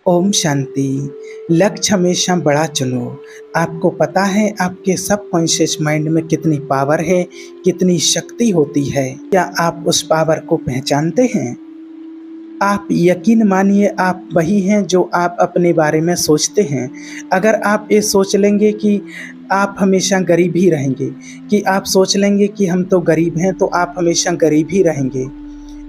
ओम शांति। लक्ष्य हमेशा बड़ा चुनो। आपको पता है आपके सबकॉन्शियस माइंड में कितनी पावर है, कितनी शक्ति होती है। क्या आप उस पावर को पहचानते हैं? आप यकीन मानिए आप वही हैं जो आप अपने बारे में सोचते हैं। अगर आप ये सोच लेंगे कि आप हमेशा गरीब ही रहेंगे, कि आप सोच लेंगे कि हम तो गरीब हैं, तो आप हमेशा गरीब ही रहेंगे।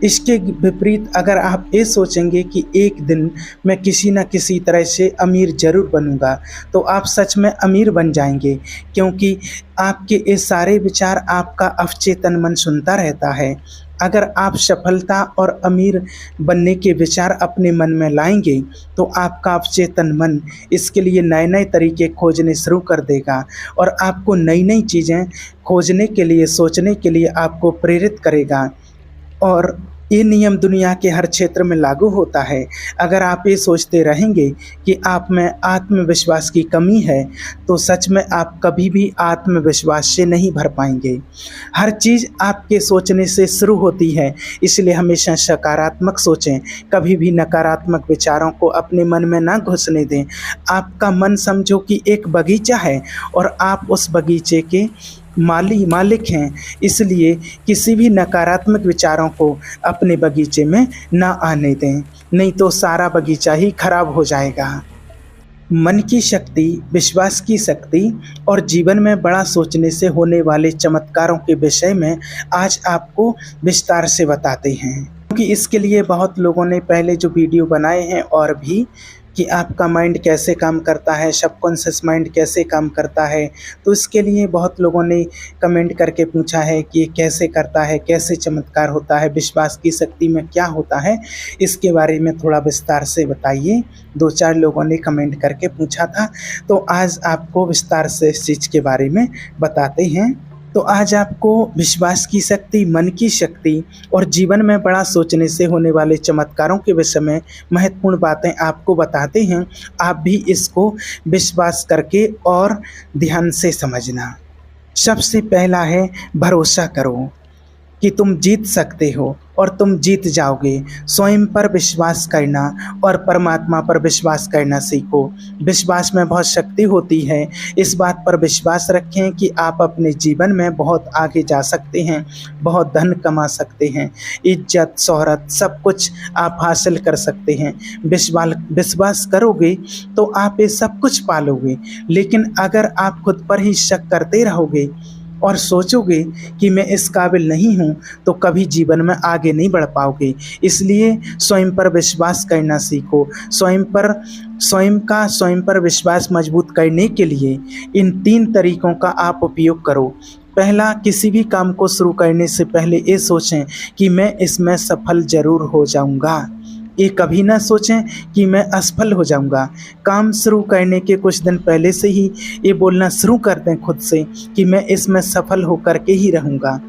इसके विपरीत अगर आप ये सोचेंगे कि एक दिन मैं किसी न किसी तरह से अमीर ज़रूर बनूँगा, तो आप सच में अमीर बन जाएँगे, क्योंकि आपके ये सारे विचार आपका अवचेतन मन सुनता रहता है। अगर आप सफलता और अमीर बनने के विचार अपने मन में लाएँगे, तो आपका अवचेतन मन इसके लिए नए-नए तरीके खोजने शुरू कर देगा और आपको नई-नई चीज़ें खोजने के लिए, सोचने के लिए आपको प्रेरित करेगा। और ये नियम दुनिया के हर क्षेत्र में लागू होता है। अगर आप ये सोचते रहेंगे कि आप में आत्मविश्वास की कमी है, तो सच में आप कभी भी आत्मविश्वास से नहीं भर पाएँगे। हर चीज़ आपके सोचने से शुरू होती है, इसलिए हमेशा सकारात्मक सोचें, कभी भी नकारात्मक विचारों को अपने मन में ना घुसने दें। आपका मन समझो कि एक बगीचा है और आप उस बगीचे के मालिक हैं, इसलिए किसी भी नकारात्मक विचारों को अपने बगीचे में ना आने दें, नहीं तो सारा बगीचा ही खराब हो जाएगा। मन की शक्ति, विश्वास की शक्ति और जीवन में बड़ा सोचने से होने वाले चमत्कारों के विषय में आज आपको विस्तार से बताते हैं, क्योंकि इसके लिए बहुत लोगों ने पहले जो वीडियो बनाए हैं और भी, कि आपका माइंड कैसे काम करता है, सबकॉन्शियस माइंड कैसे काम करता है, तो इसके लिए बहुत लोगों ने कमेंट करके पूछा है कि ये कैसे करता है, कैसे चमत्कार होता है, विश्वास की शक्ति में क्या होता है, इसके बारे में थोड़ा विस्तार से बताइए। 2-4 लोगों ने कमेंट करके पूछा था, तो आज आपको विस्तार से इस चीज़ के बारे में बताते हैं। तो आज आपको विश्वास की शक्ति, मन की शक्ति और जीवन में बड़ा सोचने से होने वाले चमत्कारों के विषय में महत्वपूर्ण बातें आपको बताते हैं। आप भी इसको विश्वास करके और ध्यान से समझना। सबसे पहला है भरोसा करो कि तुम जीत सकते हो और तुम जीत जाओगे। स्वयं पर विश्वास करना और परमात्मा पर विश्वास करना सीखो। विश्वास में बहुत शक्ति होती है। इस बात पर विश्वास रखें कि आप अपने जीवन में बहुत आगे जा सकते हैं, बहुत धन कमा सकते हैं, इज्जत, शोहरत सब कुछ आप हासिल कर सकते हैं। विश्वास करोगे तो आप ये सब कुछ पालोगे। लेकिन अगर आप खुद पर ही शक करते रहोगे और सोचोगे कि मैं इस काबिल नहीं हूँ, तो कभी जीवन में आगे नहीं बढ़ पाओगे। इसलिए स्वयं पर विश्वास करना सीखो। स्वयं पर विश्वास मजबूत करने के लिए इन 3 तरीकों का आप उपयोग करो। पहला, किसी भी काम को शुरू करने से पहले ये सोचें कि मैं इसमें सफल ज़रूर हो जाऊँगा। ये कभी ना सोचें कि मैं असफल हो जाऊंगा। काम शुरू करने के कुछ दिन पहले से ही ये बोलना शुरू कर दें खुद से कि मैं इसमें सफल होकर के ही रहूंगा,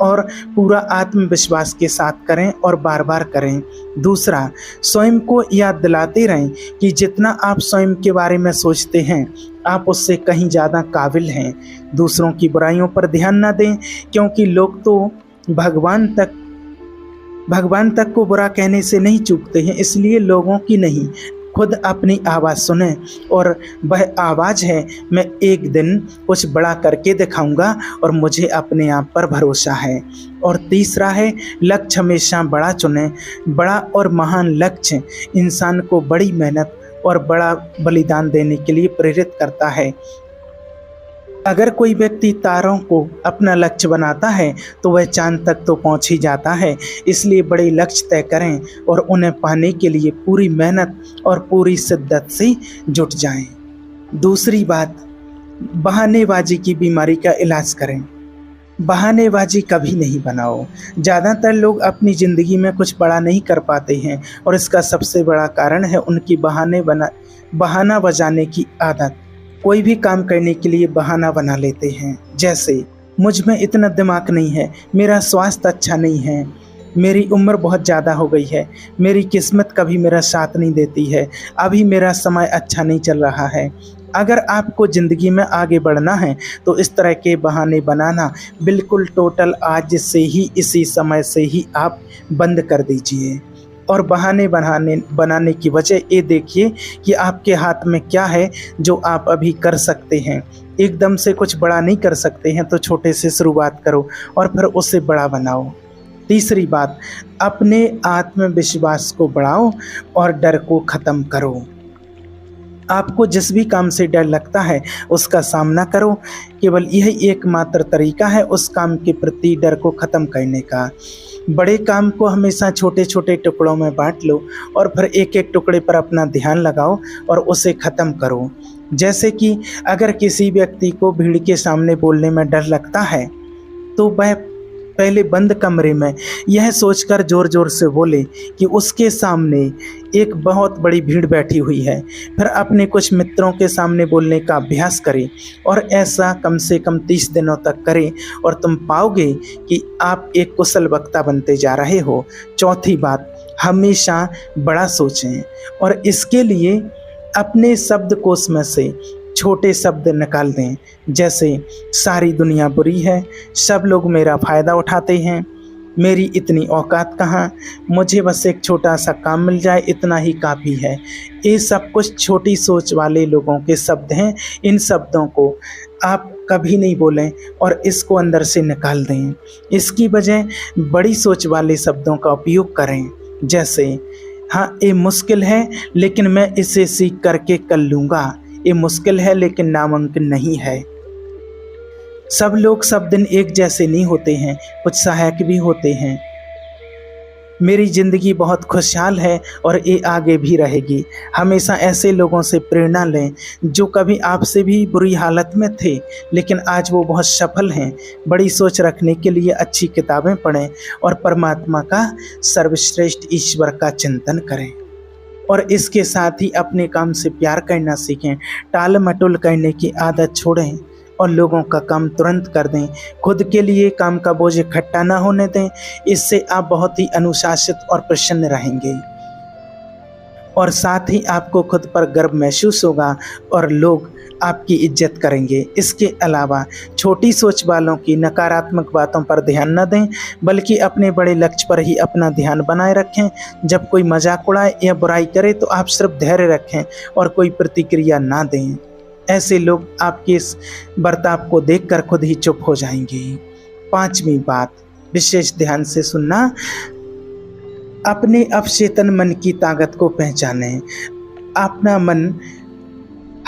और पूरा आत्मविश्वास के साथ करें और बार बार करें। दूसरा, स्वयं को याद दिलाते रहें कि जितना आप स्वयं के बारे में सोचते हैं, आप उससे कहीं ज़्यादा काबिल हैं। दूसरों की बुराइयों पर ध्यान ना दें, क्योंकि लोग तो भगवान तक को बुरा कहने से नहीं चूकते हैं। इसलिए लोगों की नहीं, खुद अपनी आवाज़ सुने, और वह आवाज़ है, मैं एक दिन कुछ बड़ा करके दिखाऊंगा और मुझे अपने आप पर भरोसा है। और तीसरा है, लक्ष्य हमेशा बड़ा चुनें। बड़ा और महान लक्ष्य इंसान को बड़ी मेहनत और बड़ा बलिदान देने के लिए प्रेरित करता है। अगर कोई व्यक्ति तारों को अपना लक्ष्य बनाता है, तो वह चांद तक तो पहुंच ही जाता है। इसलिए बड़े लक्ष्य तय करें और उन्हें पाने के लिए पूरी मेहनत और पूरी शिद्दत से जुट जाएं। दूसरी बात, बहानेबाजी की बीमारी का इलाज करें। बहानेबाजी कभी नहीं बनाओ। ज़्यादातर लोग अपनी ज़िंदगी में कुछ बड़ा नहीं कर पाते हैं, और इसका सबसे बड़ा कारण है उनकी बहाना बजाने की आदत। कोई भी काम करने के लिए बहाना बना लेते हैं, जैसे मुझ में इतना दिमाग नहीं है, मेरा स्वास्थ्य अच्छा नहीं है, मेरी उम्र बहुत ज़्यादा हो गई है, मेरी किस्मत कभी मेरा साथ नहीं देती है, अभी मेरा समय अच्छा नहीं चल रहा है। अगर आपको ज़िंदगी में आगे बढ़ना है, तो इस तरह के बहाने बनाना बिल्कुल टोटल आज से ही, इसी समय से ही आप बंद कर दीजिए। और बहाने बनाने की बजाय ये देखिए कि आपके हाथ में क्या है जो आप अभी कर सकते हैं। एकदम से कुछ बड़ा नहीं कर सकते हैं तो छोटे से शुरुआत करो और फिर उसे बड़ा बनाओ। तीसरी बात, अपने आत्मविश्वास को बढ़ाओ और डर को ख़त्म करो। आपको जिस भी काम से डर लगता है उसका सामना करो। केवल यही एकमात्र तरीका है उस काम के प्रति डर को ख़त्म करने का। बड़े काम को हमेशा छोटे छोटे टुकड़ों में बांट लो और फिर एक एक टुकड़े पर अपना ध्यान लगाओ और उसे ख़त्म करो। जैसे कि अगर किसी व्यक्ति को भीड़ के सामने बोलने में डर लगता है तो वह पहले बंद कमरे में यह सोचकर ज़ोर ज़ोर से बोले कि उसके सामने एक बहुत बड़ी भीड़ बैठी हुई है। फिर अपने कुछ मित्रों के सामने बोलने का अभ्यास करें और ऐसा कम से कम 30 दिनों तक करें और तुम पाओगे कि आप एक कुशल वक्ता बनते जा रहे हो। चौथी बात, हमेशा बड़ा सोचें और इसके लिए अपने शब्दकोश में से छोटे शब्द निकाल दें, जैसे सारी दुनिया बुरी है, सब लोग मेरा फ़ायदा उठाते हैं, मेरी इतनी औकात कहाँ, मुझे बस एक छोटा सा काम मिल जाए इतना ही काफ़ी है। ये सब कुछ छोटी सोच वाले लोगों के शब्द हैं। इन शब्दों को आप कभी नहीं बोलें और इसको अंदर से निकाल दें। इसकी बजाय बड़ी सोच वाले शब्दों का उपयोग करें, जैसे हाँ ये मुश्किल है लेकिन मैं इसे सीख करके कर लूँगा, ये मुश्किल है लेकिन नामुमकिन नहीं है। सब लोग सब दिन एक जैसे नहीं होते हैं, कुछ सहायक भी होते हैं। मेरी ज़िंदगी बहुत खुशहाल है और ये आगे भी रहेगी। हमेशा ऐसे लोगों से प्रेरणा लें जो कभी आपसे भी बुरी हालत में थे लेकिन आज वो बहुत सफल हैं। बड़ी सोच रखने के लिए अच्छी किताबें पढ़ें और परमात्मा का सर्वश्रेष्ठ ईश्वर का चिंतन करें और इसके साथ ही अपने काम से प्यार करना सीखें। टाल मटोल करने की आदत छोड़ें और लोगों का काम तुरंत कर दें। खुद के लिए काम का बोझ इकट्ठा ना होने दें। इससे आप बहुत ही अनुशासित और प्रसन्न रहेंगे और साथ ही आपको खुद पर गर्व महसूस होगा और लोग आपकी इज्जत करेंगे। इसके अलावा छोटी सोच वालों की नकारात्मक बातों पर ध्यान न दें बल्कि अपने बड़े लक्ष्य पर ही अपना ध्यान बनाए रखें। जब कोई मजाक उड़ाए या बुराई करे तो आप सिर्फ धैर्य रखें और कोई प्रतिक्रिया ना दें। ऐसे लोग आपके इस बर्ताव को देखकर खुद ही चुप हो जाएंगे। पांचवी बात, विशेष ध्यान से सुनना, अपने अवचेतन मन की ताकत को पहचानें। अपना मन,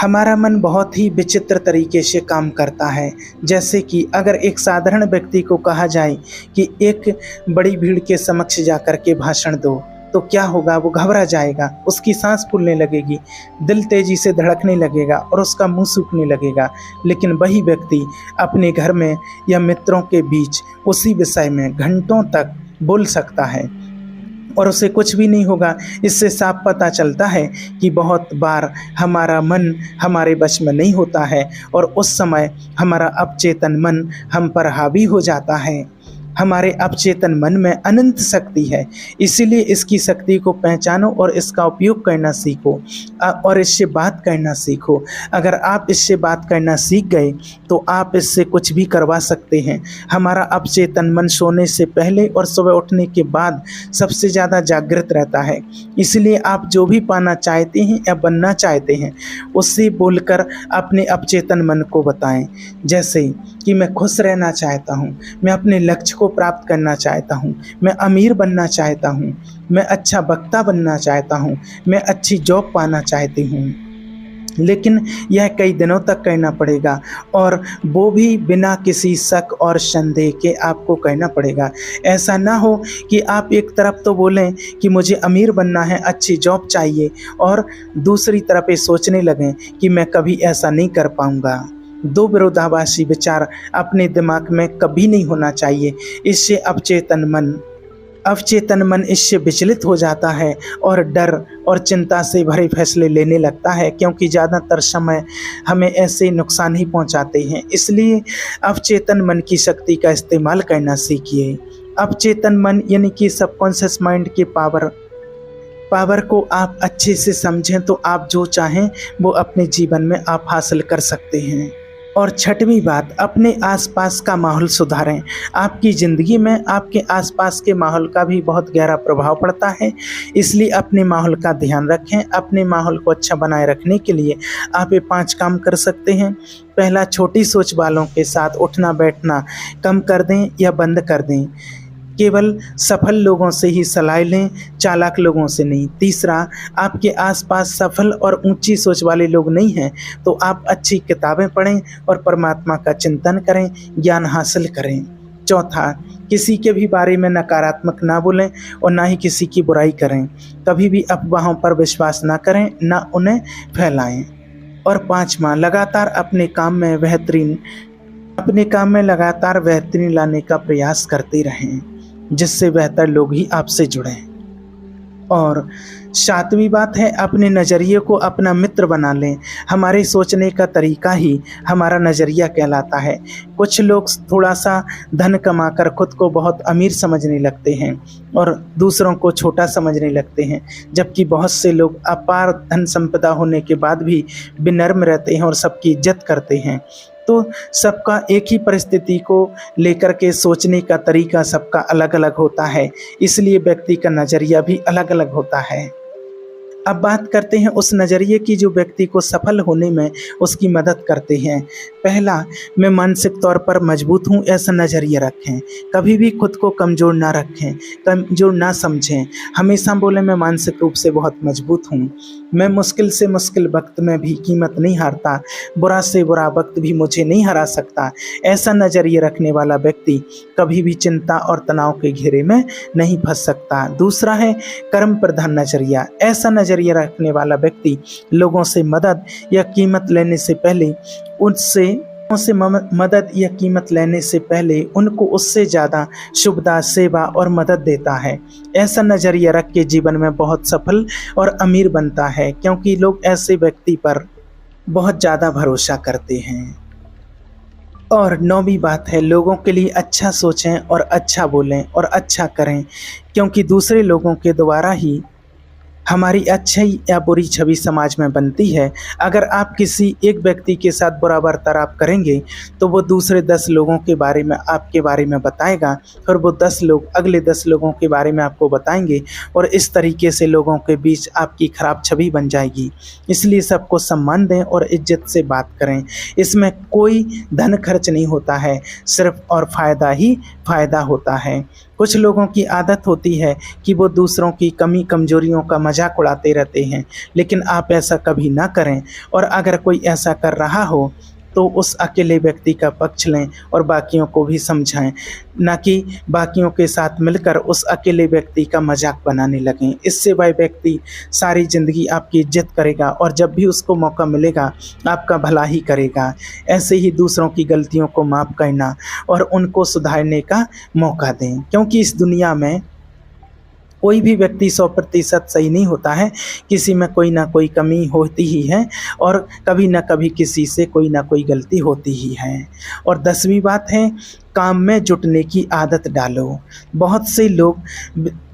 हमारा मन बहुत ही विचित्र तरीके से काम करता है। जैसे कि अगर एक साधारण व्यक्ति को कहा जाए कि एक बड़ी भीड़ के समक्ष जाकर के भाषण दो तो क्या होगा, वो घबरा जाएगा, उसकी सांस फूलने लगेगी, दिल तेजी से धड़कने लगेगा और उसका मुंह सूखने लगेगा। लेकिन वही व्यक्ति अपने घर में या मित्रों के बीच उसी विषय में घंटों तक बोल सकता है और उसे कुछ भी नहीं होगा। इससे साफ पता चलता है कि बहुत बार हमारा मन हमारे वश में नहीं होता है और उस समय हमारा अवचेतन मन हम पर हावी हो जाता है। हमारे अवचेतन मन में अनंत शक्ति है, इसीलिए इसकी शक्ति को पहचानो और इसका उपयोग करना सीखो और इससे बात करना सीखो। अगर आप इससे बात करना सीख गए तो आप इससे कुछ भी करवा सकते हैं। हमारा अवचेतन मन सोने से पहले और सुबह उठने के बाद सबसे ज़्यादा जागृत रहता है। इसलिए आप जो भी पाना चाहते हैं या बनना चाहते हैं उससे बोलकर अपने अवचेतन मन को बताएं। जैसे कि मैं खुश रहना चाहता हूँ, मैं अपने लक्ष्य को प्राप्त करना चाहता हूँ, मैं अमीर बनना चाहता हूँ, मैं अच्छा वक्ता बनना चाहता हूँ, मैं अच्छी जॉब पाना चाहती हूँ। लेकिन यह कई दिनों तक करना पड़ेगा और वो भी बिना किसी शक और संदेह के आपको करना पड़ेगा। ऐसा ना हो कि आप एक तरफ तो बोलें कि मुझे अमीर बनना है, अच्छी जॉब चाहिए, और दूसरी तरफ ये सोचने लगें कि मैं कभी ऐसा नहीं कर पाऊँगा। दो विरोधाभासी विचार अपने दिमाग में कभी नहीं होना चाहिए। इससे अवचेतन मन इससे विचलित हो जाता है और डर और चिंता से भरे फैसले लेने लगता है, क्योंकि ज़्यादातर समय हमें ऐसे नुकसान ही पहुंचाते हैं। इसलिए अवचेतन मन की शक्ति का इस्तेमाल करना सीखिए। अवचेतन मन यानी कि सबकॉन्शियस माइंड के पावर को आप अच्छे से समझें तो आप जो चाहें वो अपने जीवन में आप हासिल कर सकते हैं। और छठवीं बात, अपने आसपास का माहौल सुधारें। आपकी ज़िंदगी में आपके आसपास के माहौल का भी बहुत गहरा प्रभाव पड़ता है, इसलिए अपने माहौल का ध्यान रखें। अपने माहौल को अच्छा बनाए रखने के लिए आप ये 5 काम कर सकते हैं। पहला, छोटी सोच वालों के साथ उठना बैठना कम कर दें या बंद कर दें। केवल सफल लोगों से ही सलाह लें, चालाक लोगों से नहीं। तीसरा, आपके आसपास सफल और ऊंची सोच वाले लोग नहीं हैं तो आप अच्छी किताबें पढ़ें और परमात्मा का चिंतन करें, ज्ञान हासिल करें। चौथा, किसी के भी बारे में नकारात्मक ना बोलें और ना ही किसी की बुराई करें। कभी भी अफवाहों पर विश्वास ना करें, ना उन्हें फैलाएं। और पाँचवा, अपने काम में लगातार बेहतरीन लाने का प्रयास करते रहें, जिससे बेहतर लोग ही आपसे जुड़ें। और सातवीं बात है, अपने नज़रिए को अपना मित्र बना लें। हमारे सोचने का तरीका ही हमारा नज़रिया कहलाता है। कुछ लोग थोड़ा सा धन कमाकर खुद को बहुत अमीर समझने लगते हैं और दूसरों को छोटा समझने लगते हैं, जबकि बहुत से लोग अपार धन संपदा होने के बाद भी विनम्र रहते हैं और सबकी इज्जत करते हैं। तो सबका एक ही परिस्थिति को लेकर के सोचने का तरीका सबका अलग अलग होता है, इसलिए व्यक्ति का नज़रिया भी अलग अलग होता है। अब बात करते हैं उस नज़रिए की जो व्यक्ति को सफल होने में उसकी मदद करते हैं। पहला, मैं मानसिक तौर पर मजबूत हूँ, ऐसा नज़रिया रखें। कभी भी खुद को कमज़ोर ना रखें, कमज़ोर ना समझें। हमेशा बोलें, मैं मानसिक रूप से बहुत मजबूत हूँ। मैं मुश्किल से मुश्किल वक्त में भी कीमत नहीं हारता, बुरा से बुरा वक्त भी मुझे नहीं हरा सकता। ऐसा नज़रिया रखने वाला व्यक्ति कभी भी चिंता और तनाव के घेरे में नहीं फंस सकता। दूसरा है कर्म प्रधान नज़रिया। ऐसा नज़रिया रखने वाला व्यक्ति लोगों से मदद या कीमत लेने से पहले उनको उससे ज़्यादा शुभता, सेवा और मदद देता है। ऐसा नज़रिया रख के जीवन में बहुत सफल और अमीर बनता है, क्योंकि लोग ऐसे व्यक्ति पर बहुत ज़्यादा भरोसा करते हैं। और नौवीं बात है, लोगों के लिए अच्छा सोचें और अच्छा बोलें और अच्छा करें, क्योंकि दूसरे लोगों के द्वारा ही हमारी अच्छी या बुरी छवि समाज में बनती है। अगर आप किसी एक व्यक्ति के साथ बुरा बर्ताव करेंगे तो वो दूसरे 10 लोगों के बारे में आपके बारे में बताएगा और वो 10 लोग अगले 10 लोगों के बारे में आपको बताएंगे और इस तरीके से लोगों के बीच आपकी खराब छवि बन जाएगी। इसलिए सबको सम्मान दें और इज्जत से बात करें। इसमें कोई धन खर्च नहीं होता है, सिर्फ और फ़ायदा ही फ़ायदा होता है। कुछ लोगों की आदत होती है कि वो दूसरों की कमी कमजोरियों का मजाक उड़ाते रहते हैं, लेकिन आप ऐसा कभी ना करें। और अगर कोई ऐसा कर रहा हो तो उस अकेले व्यक्ति का पक्ष लें और बाकियों को भी समझाएं, ना कि बाकियों के साथ मिलकर उस अकेले व्यक्ति का मजाक बनाने लगें। इससे वह व्यक्ति सारी ज़िंदगी आपकी इज्जत करेगा और जब भी उसको मौका मिलेगा आपका भला ही करेगा। ऐसे ही दूसरों की गलतियों को माफ़ करना और उनको सुधारने का मौका दें, क्योंकि इस दुनिया में कोई भी व्यक्ति 100% सही नहीं होता है। किसी में कोई ना कोई कमी होती ही है और कभी ना कभी किसी से कोई ना कोई गलती होती ही है। और 10वीं बात है, काम में जुटने की आदत डालो। बहुत से लोग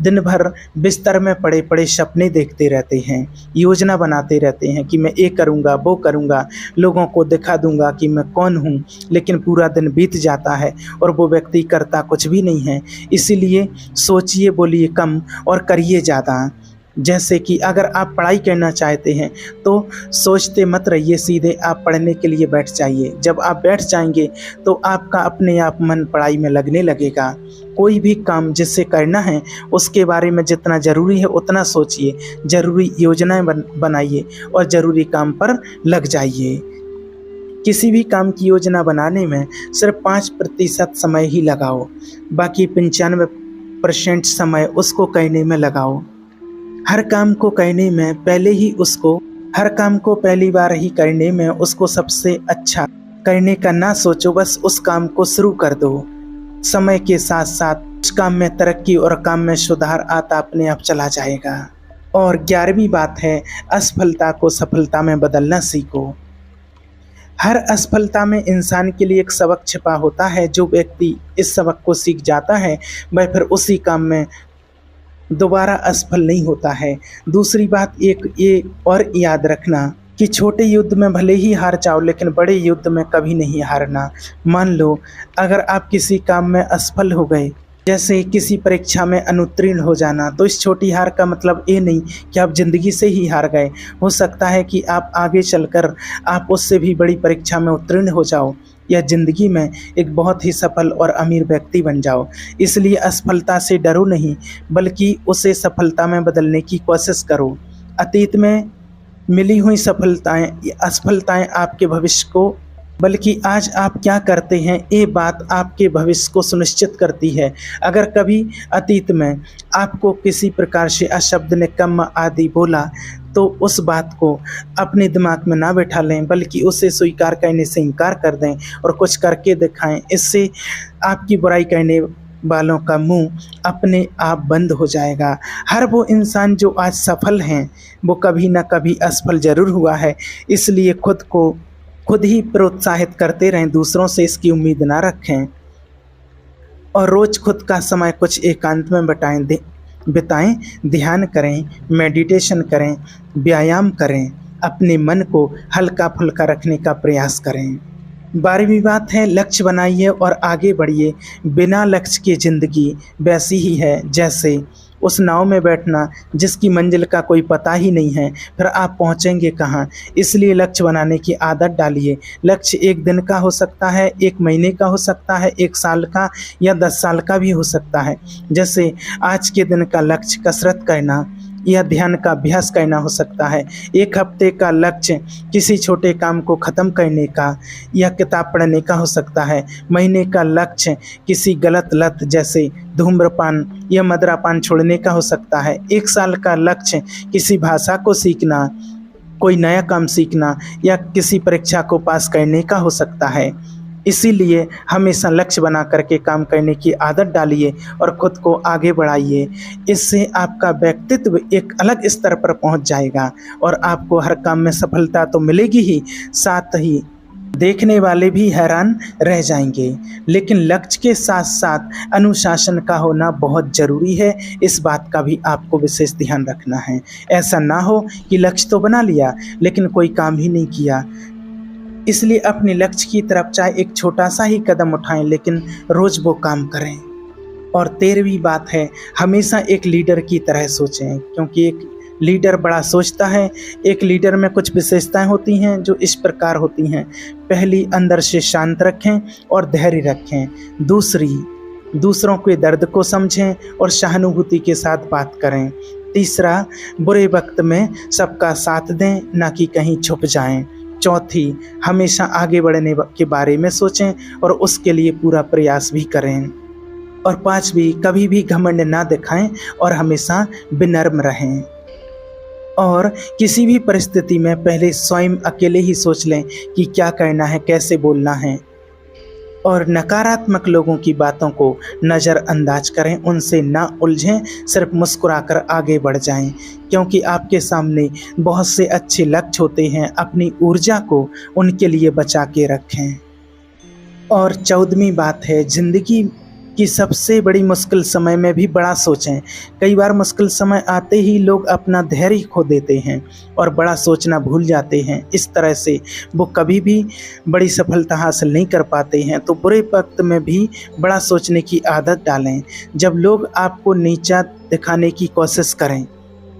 दिन भर बिस्तर में पड़े पड़े सपने देखते रहते हैं, योजना बनाते रहते हैं कि मैं ये करूँगा, वो करूँगा, लोगों को दिखा दूँगा कि मैं कौन हूँ, लेकिन पूरा दिन बीत जाता है और वो व्यक्ति करता कुछ भी नहीं है। इसीलिए सोचिए, बोलिए कम और करिए ज़्यादा। जैसे कि अगर आप पढ़ाई करना चाहते हैं तो सोचते मत रहिए, सीधे आप पढ़ने के लिए बैठ जाइए। जब आप बैठ जाएंगे तो आपका अपने आप मन पढ़ाई में लगने लगेगा। कोई भी काम जिससे करना है उसके बारे में जितना ज़रूरी है उतना सोचिए, ज़रूरी योजनाएं बनाइए और ज़रूरी काम पर लग जाइए। किसी भी काम की योजना बनाने में सिर्फ 5% समय ही लगाओ, बाकी 95% समय उसको करने में लगाओ। हर काम को पहली बार ही करने में उसको सबसे अच्छा करने का ना सोचो, बस उस काम को शुरू कर दो। समय के साथ साथ उस काम में तरक्की और काम में सुधार आता अपने आप चला जाएगा। और 11वीं बात है, असफलता को सफलता में बदलना सीखो। हर असफलता में इंसान के लिए एक सबक छिपा होता है। जो व्यक्ति इस सबक को सीख जाता है वह फिर उसी काम में दोबारा असफल नहीं होता है। दूसरी बात एक ये और याद रखना कि छोटे युद्ध में भले ही हार जाओ लेकिन बड़े युद्ध में कभी नहीं हारना। मान लो अगर आप किसी काम में असफल हो गए, जैसे किसी परीक्षा में अनुत्तीर्ण हो जाना, तो इस छोटी हार का मतलब ये नहीं कि आप ज़िंदगी से ही हार गए। हो सकता है कि आप आगे चलकर आप उससे भी बड़ी परीक्षा में उत्तीर्ण हो जाओ या ज़िंदगी में एक बहुत ही सफल और अमीर व्यक्ति बन जाओ। इसलिए असफलता से डरो नहीं, बल्कि उसे सफलता में बदलने की कोशिश करो। अतीत में मिली हुई असफलताएं आपके भविष्य को, बल्कि आज आप क्या करते हैं ये बात आपके भविष्य को सुनिश्चित करती है। अगर कभी अतीत में आपको किसी प्रकार से अशब्द ने कम आदि बोला, तो उस बात को अपने दिमाग में ना बैठा लें, बल्कि उसे स्वीकार करने से इनकार कर दें और कुछ करके दिखाएं। इससे आपकी बुराई करने वालों का मुंह अपने आप बंद हो जाएगा। हर वो इंसान जो आज सफल हैं वो कभी ना कभी असफल जरूर हुआ है। इसलिए खुद को खुद ही प्रोत्साहित करते रहें, दूसरों से इसकी उम्मीद ना रखें और रोज़ खुद का समय कुछ एकांत में बिताएं, ध्यान करें, मेडिटेशन करें, व्यायाम करें, अपने मन को हल्का फुल्का रखने का प्रयास करें। 12वीं बात है, लक्ष्य बनाइए और आगे बढ़िए। बिना लक्ष्य की ज़िंदगी वैसी ही है जैसे उस नाव में बैठना जिसकी मंजिल का कोई पता ही नहीं है, फिर आप पहुंचेंगे कहाँ। इसलिए लक्ष्य बनाने की आदत डालिए। लक्ष्य 1 दिन का हो सकता है, 1 महीने का हो सकता है, 1 साल का या 10 साल का भी हो सकता है। जैसे आज के दिन का लक्ष्य कसरत करना या ध्यान का अभ्यास करना हो सकता है। 1 हफ्ते का लक्ष्य किसी छोटे काम को ख़त्म करने का या किताब पढ़ने का हो सकता है। महीने का लक्ष्य किसी गलत लत जैसे धूम्रपान या मदिरापान छोड़ने का हो सकता है। 1 साल का लक्ष्य किसी भाषा को सीखना, कोई नया काम सीखना या किसी परीक्षा को पास करने का हो सकता है। इसीलिए हमेशा लक्ष्य बना करके काम करने की आदत डालिए और खुद को आगे बढ़ाइए। इससे आपका व्यक्तित्व एक अलग स्तर पर पहुंच जाएगा और आपको हर काम में सफलता तो मिलेगी ही, साथ ही देखने वाले भी हैरान रह जाएंगे। लेकिन लक्ष्य के साथ साथ अनुशासन का होना बहुत ज़रूरी है। इस बात का भी आपको विशेष ध्यान रखना है। ऐसा ना हो कि लक्ष्य तो बना लिया लेकिन कोई काम ही नहीं किया। इसलिए अपने लक्ष्य की तरफ चाहे एक छोटा सा ही कदम उठाएं, लेकिन रोज़ वो काम करें। और 13वीं बात है, हमेशा एक लीडर की तरह सोचें, क्योंकि एक लीडर बड़ा सोचता है। एक लीडर में कुछ विशेषताएं होती हैं जो इस प्रकार होती हैं। पहली, अंदर से शांत रखें और धैर्य रखें। दूसरी, दूसरों के दर्द को समझें और सहानुभूति के साथ बात करें। तीसरा, बुरे वक्त में सबका साथ दें, ना कि कहीं छुप जाएं। चौथी, हमेशा आगे बढ़ने के बारे में सोचें और उसके लिए पूरा प्रयास भी करें। और 5वीं, कभी भी घमंड ना दिखाएं और हमेशा विनम्र रहें। और किसी भी परिस्थिति में पहले स्वयं अकेले ही सोच लें कि क्या करना है, कैसे बोलना है। और नकारात्मक लोगों की बातों को नज़रअंदाज करें, उनसे ना उलझें, सिर्फ मुस्कुराकर आगे बढ़ जाएं, क्योंकि आपके सामने बहुत से अच्छे लक्ष्य होते हैं। अपनी ऊर्जा को उनके लिए बचा के रखें। और 14वीं बात है, ज़िंदगी की सबसे बड़ी मुश्किल समय में भी बड़ा सोचें। कई बार मुश्किल समय आते ही लोग अपना धैर्य खो देते हैं और बड़ा सोचना भूल जाते हैं। इस तरह से वो कभी भी बड़ी सफलता हासिल नहीं कर पाते हैं। तो बुरे वक्त में भी बड़ा सोचने की आदत डालें। जब लोग आपको नीचा दिखाने की कोशिश करें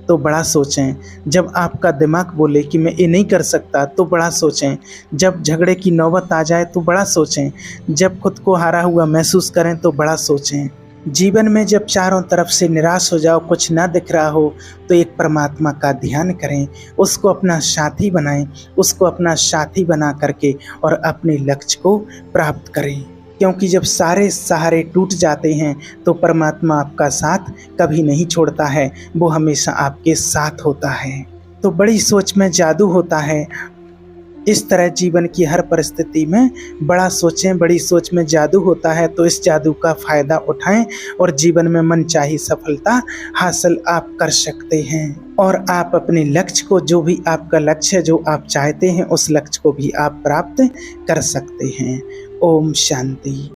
तो बड़ा सोचें। जब आपका दिमाग बोले कि मैं ये नहीं कर सकता तो बड़ा सोचें। जब झगड़े की नौबत आ जाए तो बड़ा सोचें। जब खुद को हारा हुआ महसूस करें तो बड़ा सोचें। जीवन में जब चारों तरफ से निराश हो जाओ, कुछ ना दिख रहा हो, तो एक परमात्मा का ध्यान करें, उसको अपना साथी बनाएं, उसको अपना साथी बना करके और अपने लक्ष्य को प्राप्त करें। क्योंकि जब सारे सहारे टूट जाते हैं तो परमात्मा आपका साथ कभी नहीं छोड़ता है, वो हमेशा आपके साथ होता है। तो बड़ी सोच में जादू होता है। इस तरह जीवन की हर परिस्थिति में बड़ा सोचें, बड़ी सोच में जादू होता है। तो इस जादू का फ़ायदा उठाएं और जीवन में मनचाही सफलता हासिल आप कर सकते हैं। और आप अपने लक्ष्य को, जो भी आपका लक्ष्य है, जो आप चाहते हैं, उस लक्ष्य को भी आप प्राप्त कर सकते हैं। ओम शांति।